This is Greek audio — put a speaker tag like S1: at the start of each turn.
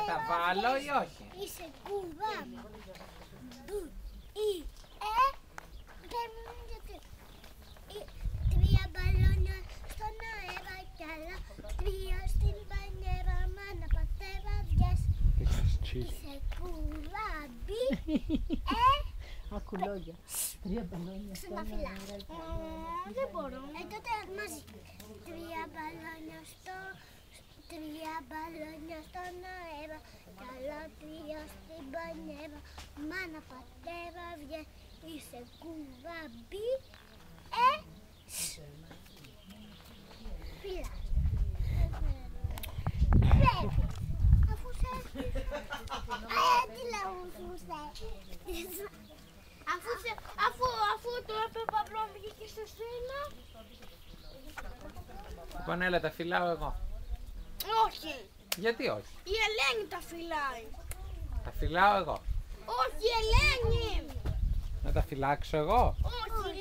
S1: τα βάλω ή όχι?
S2: Είσαι κουβάμπι. Τρία μπαλόνια στον αέρα κι άλλα τρία στην πανιέρα. Μάνα πατέρα βγες. Είσαι κουβάμπι.
S3: Ακουλόγια. Τρία μπαλόνια στον
S2: Ξαναφυλά.
S3: αέρα.
S2: Δεν μπορώ. Τότε μαζί. Τρία μπαλόνια στον αέρα κι άλλα τρία στην πανιέρα. Μάνα πατέρα βγες. Είσαι κουβάμπι. Φύλλα. Πρέπει. Αφού σε... τι λέω αφού σε... Αφού το έπρεπε να βγήκε σε σένα.
S1: Λοιπόν, έλα, τα φυλάω εγώ.
S2: Όχι.
S1: Γιατί όχι?
S2: Η Ελένη τα φυλάει.
S1: Τα φυλάω εγώ.
S2: Όχι, η Ελένη.
S1: Να τα φυλάξω εγώ.
S2: Όχι,